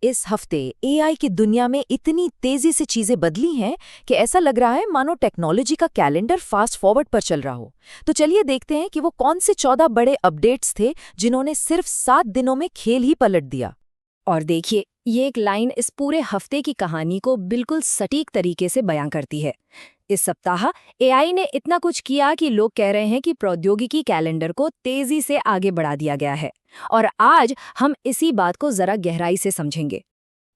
इस हफ्ते एआई की दुनिया में इतनी तेजी से चीजें बदली हैं कि ऐसा लग रहा है मानो टेक्नोलॉजी का कैलेंडर फास्ट फॉरवर्ड पर चल रहा हो। तो चलिए देखते हैं कि वो कौन से 14 बड़े अपडेट्स थे जिन्होंने सिर्फ 7 दिनों में खेल ही पलट दिया। और देखिए, ये एक लाइन इस पूरे हफ्ते की कहानी को बिल्कुल सटीक तरीके से बयां करती है। इस सप्ताह एआई ने इतना कुछ किया कि लोग कह रहे हैं कि प्रौद्योगिकी कैलेंडर को तेजी से आगे बढ़ा दिया गया है। और आज हम इसी बात को जरा गहराई से समझेंगे।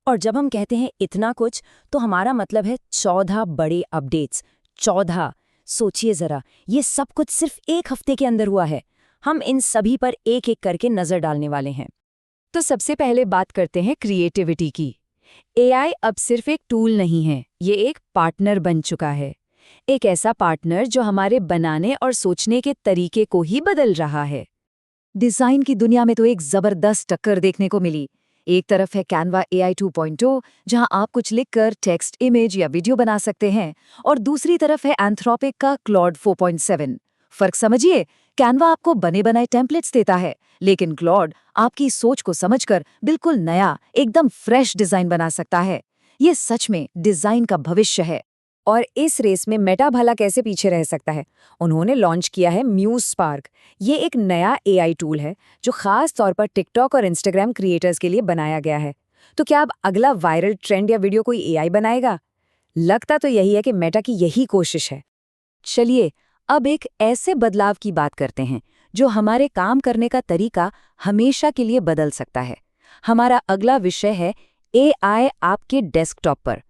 और जब हम कहते हैं इतना कुछ, तो हमारा मतलब है 14 बड़े अपडेट्स। 14। सोचिए जरा, ये सब कुछ सिर्फ एक हफ्ते के अंदर हुआ है। हम इन सभी पर एक एक करके नजर डालने वाले हैं। तो सबसे पहले बात करते हैं क्रिएटिविटी की। एआई अब सिर्फ एक टूल नहीं है, ये एक पार्टनर बन चुका है। एक ऐसा पार्टनर जो हमारे बनाने और सोचने के तरीके को ही बदल रहा है। डिजाइन की दुनिया में तो एक जबरदस्त टक्कर देखने को मिली। एक तरफ है कैनवा AI 2.0, जहां आप कुछ लिखकर टेक्स्ट, इमेज या वीडियो बना सकते हैं, और दूसरी तरफ है एंथ्रोपिक का क्लॉड 4.7। फर्क समझिए, कैनवा आपको बने बनाए टेम्पलेट्स देता है, लेकिन क्लॉड आपकी सोच को समझकर बिल्कुल नया, एकदम फ्रेश डिजाइन बना सकता है। ये सच में डिजाइन का भविष्य है। और इस रेस में मेटा भला कैसे पीछे रह सकता है? उन्होंने लॉन्च किया है म्यूज स्पार्क। ये एक नया एआई टूल है जो खास तौर पर टिकटॉक और इंस्टाग्राम क्रिएटर्स के लिए बनाया गया है। तो क्या अब अगला वायरल ट्रेंड या वीडियो कोई एआई बनाएगा? लगता तो यही है कि मेटा की यही कोशिश है। चलिए, अब एक ऐसे बदलाव की बात करते हैं जो हमारे काम करने का तरीका हमेशा के लिए बदल सकता है। हमारा अगला विषय है एआई आपके डेस्कटॉप पर।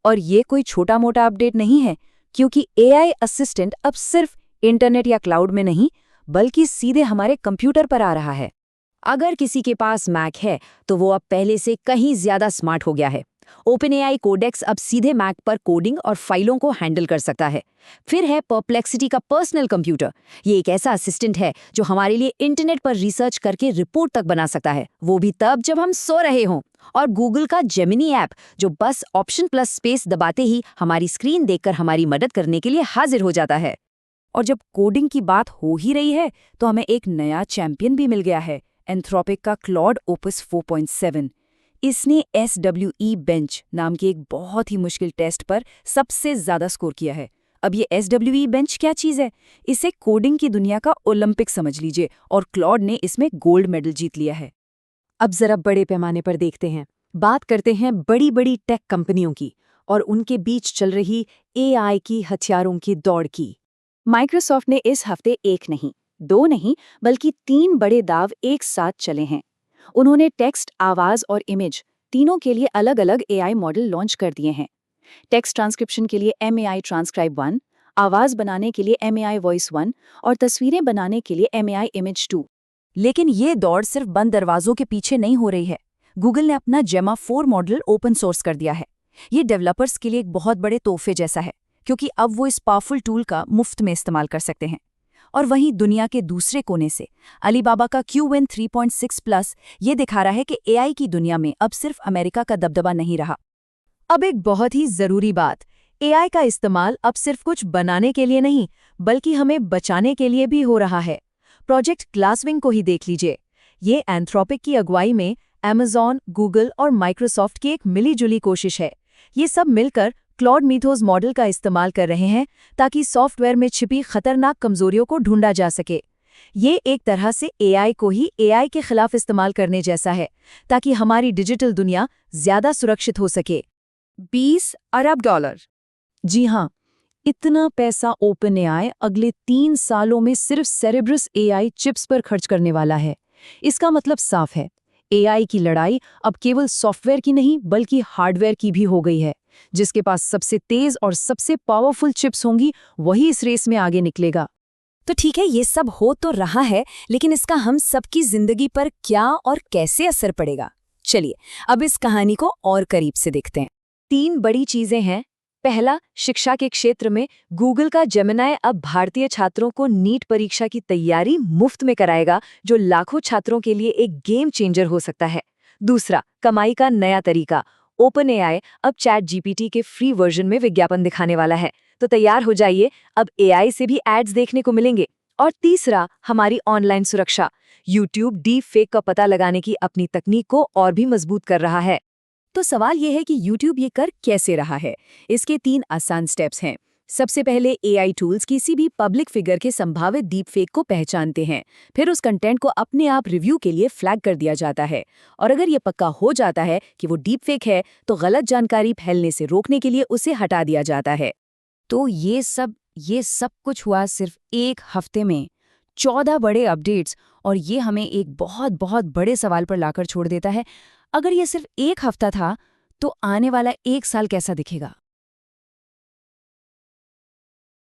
और ये कोई छोटा मोटा अपडेट नहीं है, क्योंकि एआई असिस्टेंट अब सिर्फ इंटरनेट या क्लाउड में नहीं, बल्कि सीधे हमारे कंप्यूटर पर आ रहा है। अगर किसी के पास मैक है तो वो अब पहले से कहीं ज्यादा स्मार्ट हो गया है। ओपनएआई कोडेक्स अब सीधे मैक पर कोडिंग और फाइलों को हैंडल कर सकता है। फिर है परप्लेक्सिटी का पर्सनल कंप्यूटर। ये एक ऐसा असिस्टेंट है जो हमारे लिए इंटरनेट पर रिसर्च करके रिपोर्ट तक बना सकता है, वो भी तब जब हम सो रहे हों। और गूगल का जेमिनी ऐप, जो बस ऑप्शन प्लस स्पेस दबाते ही हमारी स्क्रीन देखकर हमारी मदद करने के लिए हाजिर हो जाता है। और जब कोडिंग की बात हो ही रही है, तो हमें एक नया चैंपियन भी मिल गया है, एंथ्रोपिक का क्लॉड ओपस 4.7। इसने SWE बेंच नाम के एक बहुत ही मुश्किल टेस्ट पर सबसे ज्यादा स्कोर किया है। अब ये SWE बेंच क्या चीज़ है? इसे कोडिंग की दुनिया का ओलंपिक समझ लीजिए, और क्लॉड ने इसमें गोल्ड मेडल जीत लिया है। अब जरा बड़े पैमाने पर देखते हैं। बात करते हैं बड़ी बड़ी टेक कंपनियों की और उनके बीच चल रही एआई की हथियारों की दौड़ की। माइक्रोसॉफ्ट ने इस हफ्ते एक नहीं, दो नहीं, बल्कि 3 बड़े दाव एक साथ चले हैं। उन्होंने टेक्स्ट, आवाज और इमेज तीनों के लिए अलग अलग एआई मॉडल लॉन्च कर दिए हैं। टेक्स्ट ट्रांसक्रिप्शन के लिए MAI ट्रांसक्राइब 1, आवाज बनाने के लिए MAI वॉइस 1 और तस्वीरें बनाने के लिए MAI इमेज 2। लेकिन ये दौड़ सिर्फ बंद दरवाजों के पीछे नहीं हो रही है। गूगल ने अपना जेमा 4 मॉडल ओपन सोर्स कर दिया है। ये डेवलपर्स के लिए एक बहुत बड़े तोहफे जैसा है, क्योंकि अब वो इस पावरफुल टूल का मुफ्त में इस्तेमाल कर सकते हैं। और वहीं दुनिया के दूसरे कोने से अलीबाबा का QN 3.6 प्लस ये दिखा रहा है कि एआई की दुनिया में अब सिर्फ अमेरिका का दबदबा नहीं रहा। अब एक बहुत ही जरूरी बात, एआई का इस्तेमाल अब सिर्फ कुछ बनाने के लिए नहीं, बल्कि हमें बचाने के लिए भी हो रहा है। प्रोजेक्ट ग्लासविंग को ही देख लीजिए। ये एंथ्रोपिक की अगुवाई में Amazon, गूगल और माइक्रोसॉफ्ट की एक मिलीजुली कोशिश है। ये सब मिलकर क्लॉड मिथोस मॉडल का इस्तेमाल कर रहे हैं ताकि सॉफ्टवेयर में छिपी खतरनाक कमजोरियों को ढूंढा जा सके। ये एक तरह से एआई को ही एआई के खिलाफ इस्तेमाल करने जैसा है, ताकि हमारी डिजिटल दुनिया ज्यादा सुरक्षित हो सके। $20 अरब। जी हाँ, इतना पैसा ओपनएआई अगले 3 सालों में सिर्फ सेरेब्रस एआई चिप्स पर खर्च करने वाला है। इसका मतलब साफ है, एआई की लड़ाई अब केवल सॉफ्टवेयर की नहीं, बल्कि हार्डवेयर की भी हो गई है। जिसके पास सबसे तेज और सबसे पावरफुल चिप्स होंगी, वही इस रेस में आगे निकलेगा। तो ठीक है, ये सब हो तो रहा है, लेकिन इसका हम सबकी जिंदगी पर क्या और कैसे असर पड़ेगा? चलिए अब इस कहानी को और करीब से देखते हैं। 3 बड़ी चीजें हैं। पहला, शिक्षा के क्षेत्र में गूगल का जेमिनी अब भारतीय छात्रों को नीट परीक्षा की तैयारी मुफ्त में कराएगा, जो लाखों छात्रों के लिए एक गेम चेंजर हो सकता है। दूसरा, कमाई का नया तरीका। ओपनएआई अब चैट जीपीटी के फ्री वर्जन में विज्ञापन दिखाने वाला है, तो तैयार हो जाइए, अब एआई से भी एड्स देखने को मिलेंगे। और तीसरा, हमारी ऑनलाइन सुरक्षा। यूट्यूब डीप फेक का पता लगाने की अपनी तकनीक को और भी मजबूत कर रहा है। तो सवाल ये है कि YouTube ये कर कैसे रहा है। इसके 3 आसान स्टेप्स हैं। सबसे पहले AI टूल्स किसी भी पब्लिक फिगर के संभावित डीप फेक को पहचानते हैं। फिर उस कंटेंट को अपने आप रिव्यू के लिए फ्लैग कर दिया जाता है। और अगर ये पक्का हो जाता है कि वो डीप फेक है, तो गलत जानकारी फैलने से रोकने के लिए उसे हटा दिया जाता है। तो ये सब कुछ हुआ सिर्फ 1 हफ्ते में। 14 बड़े अपडेट्स, और ये हमें एक बहुत बहुत बड़े सवाल पर लाकर छोड़ देता है। अगर ये सिर्फ 1 हफ्ता था, तो आने वाला 1 साल कैसा दिखेगा?